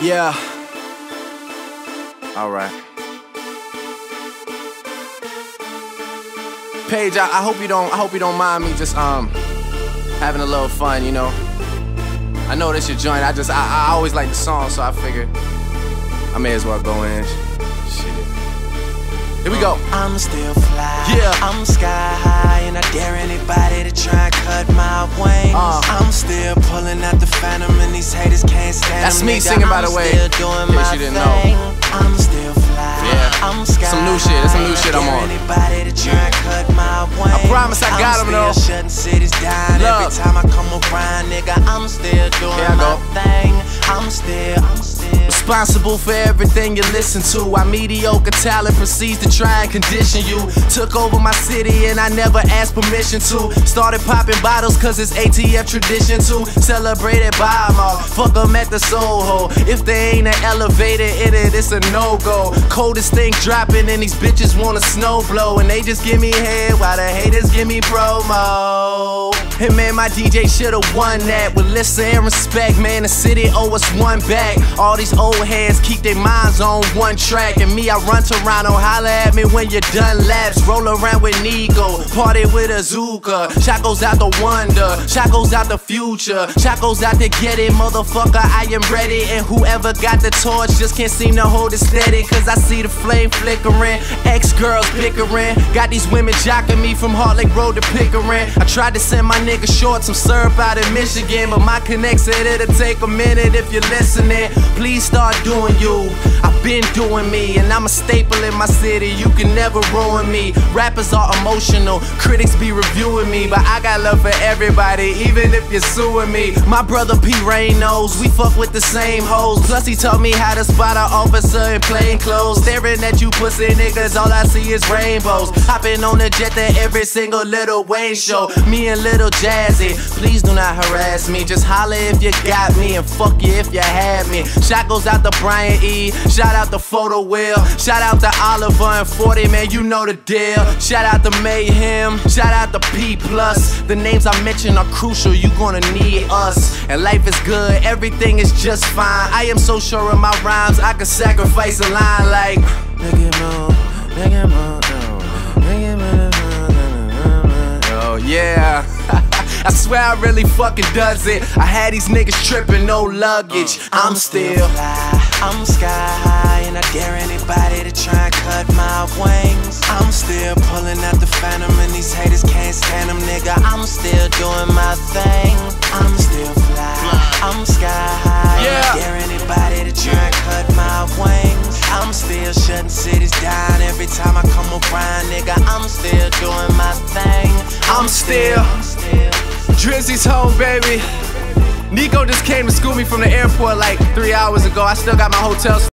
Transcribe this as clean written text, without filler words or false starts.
Yeah. Alright. Paige, I hope you don't mind me just having a little fun, you know. I know this your joint. I always like the song, so I figured I may as well go in. Shit. Here we go. I'm still fly. Yeah. I'm sky high, and I dare anybody to try and cut my wings. I'm still pulling out the phantom, and these haters can't stand That's them, me nigga. singing, by the way. I'm still doing my you didn't thing. know. I'm still fly. Yeah. I'm sky Some new shit. That's some new shit I'm high. on. Anybody to try and cut my wings. I promise I got 'em, though. I'm still shutting cities down. Love. Every time I come around, nigga, I'm still doing Here I my go. thing. I'm still responsible for everything you listen to. Our mediocre talent proceeds to try and condition you. Took over my city and I never asked permission to. Started popping bottles cause it's ATF tradition to. Celebrated by them all, fuck them at the Soho. If they ain't an elevator in it, it's a no-go. Coldest thing dropping and these bitches wanna snow blow. And they just give me head while the haters give me promo. And man, my DJ should've won that. With listen and respect, man, the city owe us one back. All these old heads keep their minds on one track. And me, I run Toronto, holla at me when you're done laps. Roll around with Nico, party with Azuka. Shot goes out the wonder, shot goes out the future. Shot goes out to get it, motherfucker, I am ready. And whoever got the torch just can't seem to hold it steady. Cause I see the flame flickering, ex-girls bickering. Got these women jocking me from Heart Lake Road to Pickering. I tried to send my nigga Short some syrup out in Michigan, but my connect said it'll take a minute if you're listening. Please start doing you. I've been doing me, and I'm a staple in my city. You can never ruin me. Rappers are emotional, critics be reviewing me, but I got love for everybody, even if you're suing me. My brother P. Rain knows we fuck with the same hoes. Plus he taught me how to spot an officer in plain clothes. Staring at you pussy niggas, all I see is rainbows. Hopping on the jet to every single Lil Wayne show. Me and Lil Jazzy, please do not harass me. Just holler if you got me, and fuck you if you had me. Shot goes out to Brian E, shout out to Photo Will, shout out to Oliver and 40, man, you know the deal. Shout out to Mayhem, shout out to P+. The names I mention are crucial, you gonna need us. And life is good, everything is just fine. I am so sure of my rhymes, I could sacrifice a line like oh yeah. I swear I really fucking does it. I had these niggas tripping, no luggage. I'm still fly, I'm sky high, and I dare anybody to try and cut my wings. I'm still pulling out the phantom, and these haters can't stand them, nigga. I'm still doing my thing. I'm still fly, I'm sky high, and I dare anybody to try and cut my wings. I'm still shutting cities down every time I come around, nigga. I'm still doing my thing. I'm still Drizzy's home, baby. Nico just came to school me from the airport like 3 hours ago. I still got my hotel